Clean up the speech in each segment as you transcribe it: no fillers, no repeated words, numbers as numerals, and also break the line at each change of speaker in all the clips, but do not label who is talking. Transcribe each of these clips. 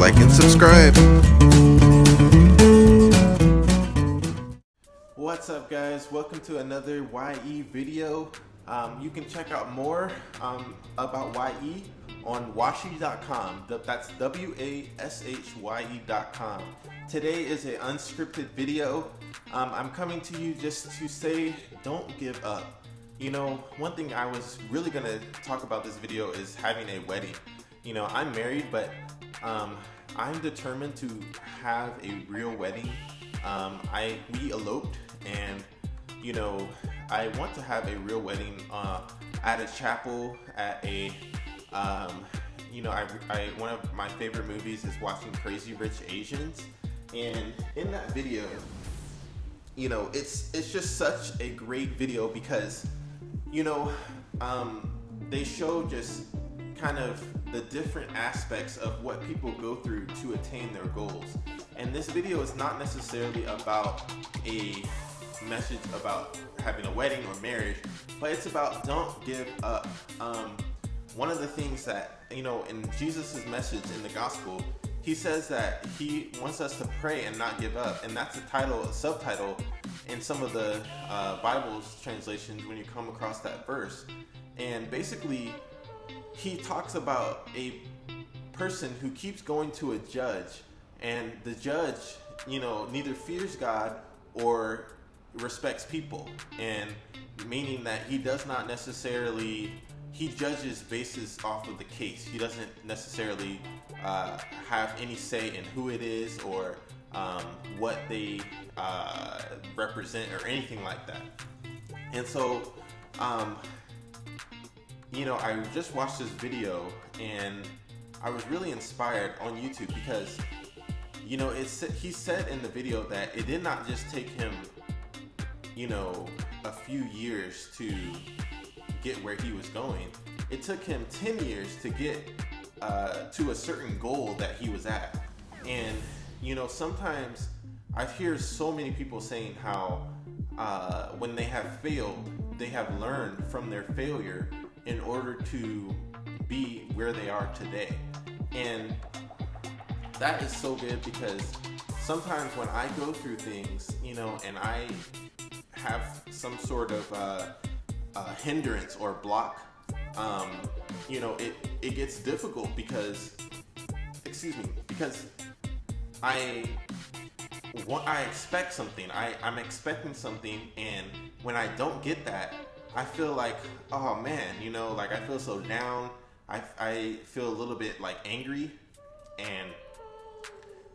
like and subscribe.
What's up, guys? Welcome to another YE video. You can check out more about YE on WASHYE.com. That's WASHYE.com. Today is an unscripted video. I'm coming to you just to say, don't give up. You know, one thing I was really going to talk about this video is having a wedding. You know, I'm married, but I'm determined to have a real wedding. We eloped, and you know, I want to have a real wedding at a chapel, at a you know, one of my favorite movies is watching Crazy Rich Asians, and in that video, you know, it's just such a great video because, you know, they show just kind of the different aspects of what people go through to attain their goals. And this video is not necessarily about a message about having a wedding or marriage, but it's about don't give up. One of the things that, you know, in Jesus's message in the gospel, he says that he wants us to pray and not give up, and that's a subtitle in some of the Bible's translations when you come across that verse. And basically, he talks about a person who keeps going to a judge, and the judge, you know, neither fears God or respects people, and meaning that he does not necessarily, he judges basis off of the case. He doesn't necessarily have any say in who it is or what they represent or anything like that. And so, you know, I just watched this video and I was really inspired on YouTube because, you know, he said in the video that it did not just take him, you know, a few years to get where he was going. It took him 10 years to get to a certain goal that he was at. And, you know, sometimes I hear so many people saying how when they have failed, they have learned from their failure in order to be where they are today. And that is so good because sometimes when I go through things, you know, and I have some sort of hindrance or block, you know, it gets difficult because I expect something. I'm expecting something, and when I don't get that, I feel like, oh man, you know, like I feel so down. I feel a little bit like angry, and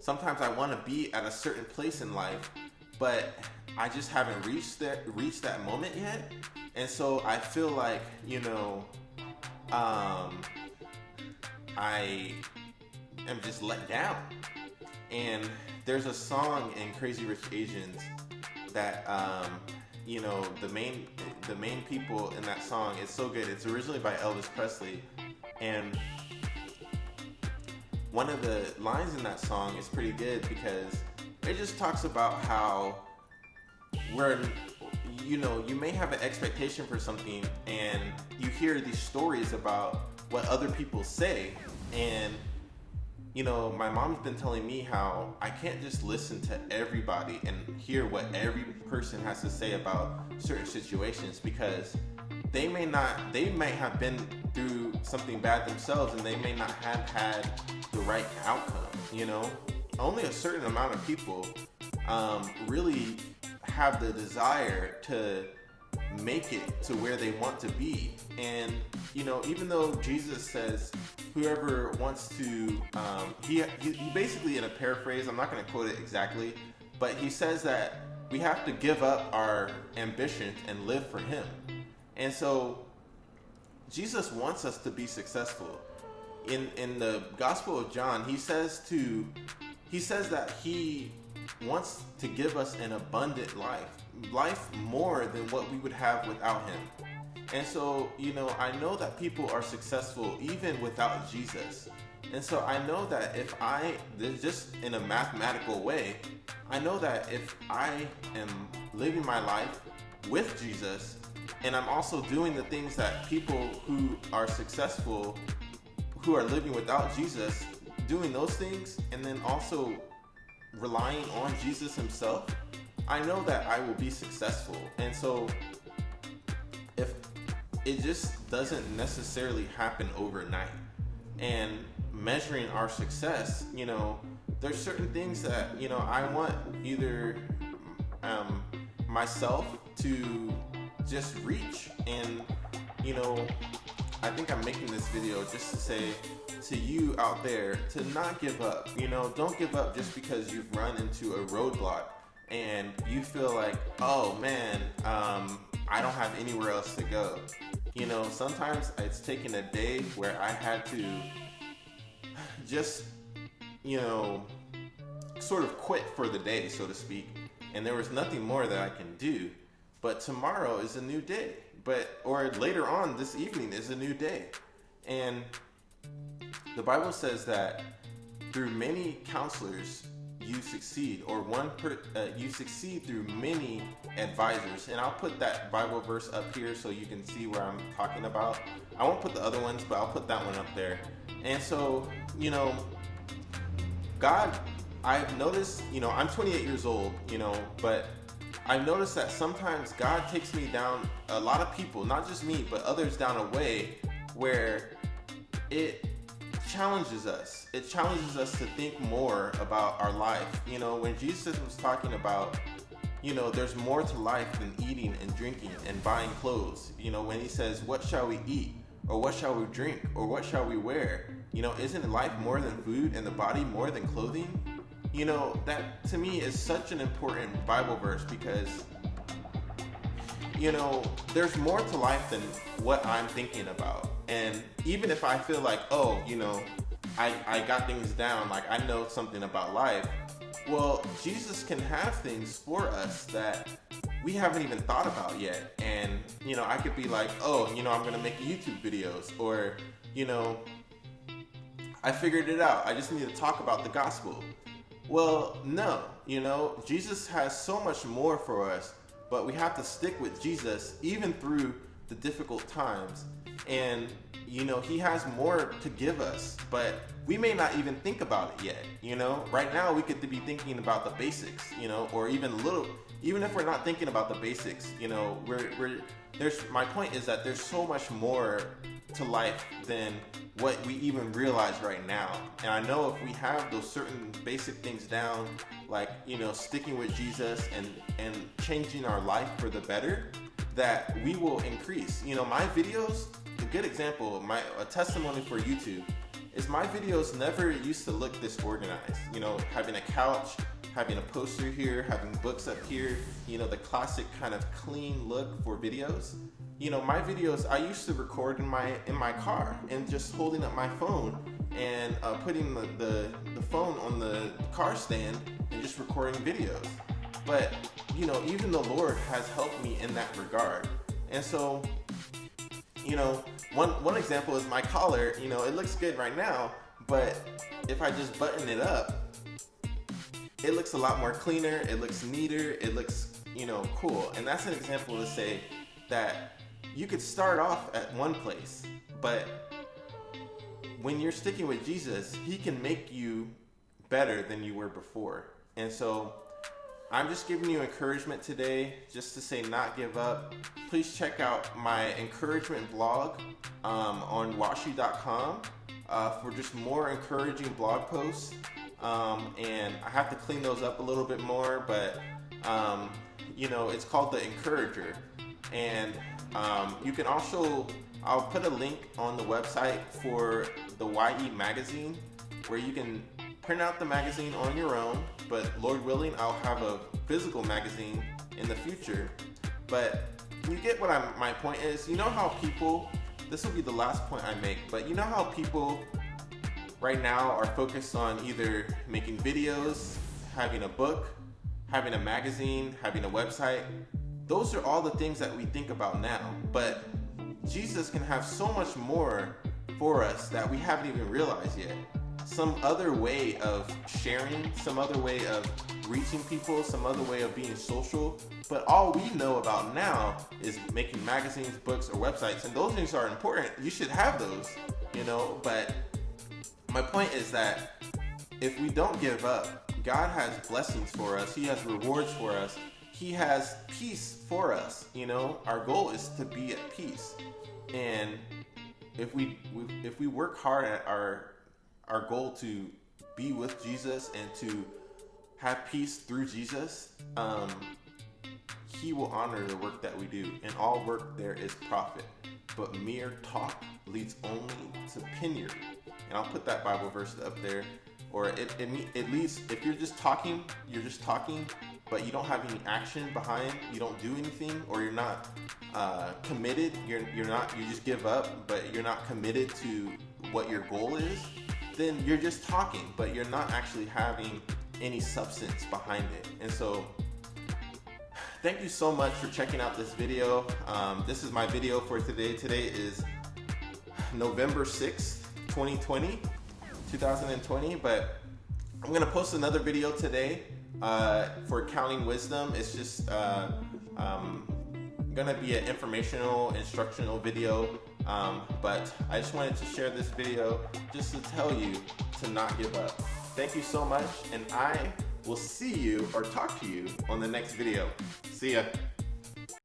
sometimes I want to be at a certain place in life, but I just haven't reached that moment yet. And so I feel like, you know, I am just let down. And there's a song in Crazy Rich Asians that, you know, the main people in that song is so good. It's originally by Elvis Presley, and one of the lines in that song is pretty good because it just talks about how you know, you may have an expectation for something and you hear these stories about what other people say, and you know, my mom's been telling me how I can't just listen to everybody and hear what every person has to say about certain situations, because they may have been through something bad themselves and they may not have had the right outcome. You know, only a certain amount of people really have the desire to make it to where they want to be. And you know, even though Jesus says whoever wants to, he basically, in a paraphrase, I'm not going to quote it exactly, but he says that we have to give up our ambitions and live for him. And so Jesus wants us to be successful. In the Gospel of John, he says that he wants to give us an abundant life more than what we would have without him. And so, you know, I know that people are successful even without Jesus. And so I know that just in a mathematical way, I know that if I am living my life with Jesus, and I'm also doing the things that people who are successful, who are living without Jesus, doing those things and then also relying on Jesus himself, I know that I will be successful. And so if it just doesn't necessarily happen overnight, and measuring our success, there's certain things that, I want either myself to just reach. And, I think I'm making this video just to say to you out there to not give up. Don't give up just because you've run into a roadblock and you feel like, oh man, I don't have anywhere else to go. Sometimes it's taken a day where I had to just, sort of quit for the day, so to speak. And there was nothing more that I can do. But tomorrow is a new day. Or later on this evening is a new day. And the Bible says that through many counselors you succeed, or you succeed through many advisors. And I'll put that Bible verse up here so you can see where I'm talking about. I won't put the other ones, but I'll put that one up there. And so, God, I've noticed, I'm 28 years old, but I've noticed that sometimes God takes me down, a lot of people, not just me, but others, down a way where it challenges us. It challenges us to think more about our life. When Jesus was talking about, there's more to life than eating and drinking and buying clothes. When he says, what shall we eat? Or what shall we drink? Or what shall we wear? Isn't life more than food and the body more than clothing? That to me is such an important Bible verse because, there's more to life than what I'm thinking about. And even if I feel like, oh, I got things down, like I know something about life, well, Jesus can have things for us that we haven't even thought about yet. And, I could be like, oh, I'm going to make YouTube videos, or, I figured it out. I just need to talk about the gospel. Well, no, Jesus has so much more for us, but we have to stick with Jesus even through the difficult times. And, he has more to give us, but we may not even think about it yet. Right now we could be thinking about the basics, or even if we're not thinking about the basics, my point is that there's so much more to life than what we even realize right now. And I know if we have those certain basic things down, like, sticking with Jesus and changing our life for the better, that we will increase. My videos, a good example, a testimony for YouTube is my videos never used to look this organized. Having a couch, having a poster here, having books up here, the classic kind of clean look for videos. My videos, I used to record in my car and just holding up my phone and putting the phone on the car stand and just recording videos. But, even the Lord has helped me in that regard. And so, one example is my collar. It looks good right now, but if I just button it up, it looks a lot more cleaner, it looks neater, it looks, cool. And that's an example to say that you could start off at one place, but when you're sticking with Jesus, he can make you better than you were before. And so I'm just giving you encouragement today, just to say not give up. Please check out my encouragement blog on WASHYE.com for just more encouraging blog posts. And I have to clean those up a little bit more, but it's called The Encourager. And you can also, I'll put a link on the website for the WASHYE magazine, where you can print out the magazine on your own, but Lord willing, I'll have a physical magazine in the future. But you get what my point is. How people, this will be the last point I make, but how people right now are focused on either making videos, having a book, having a magazine, having a website. Those are all the things that we think about now. But Jesus can have so much more for us that we haven't even realized yet. Some other way of sharing, some other way of reaching people, some other way of being social. But all we know about now is making magazines, books, or websites. And those things are important. You should have those, but my point is that if we don't give up, God has blessings for us. He has rewards for us. He has peace for us. You know, our goal is to be at peace. And if we work hard at our goal to be with Jesus and to have peace through Jesus, He will honor the work that we do. And all work there is profit. But mere talk leads only to penury. And I'll put that Bible verse up there. Or it leads, if you're just talking, but you don't have any action behind, you don't do anything, or you're not committed, you just give up, but you're not committed to what your goal is, then you're just talking, but you're not actually having any substance behind it. And so, thank you so much for checking out this video. This is my video for today. Today is November 6th, 2020, but I'm gonna post another video today for counting wisdom. It's just gonna be an informational, instructional video, but I just wanted to share this video just to tell you to not give up. Thank you so much, and I will see you or talk to you on the next video. See ya.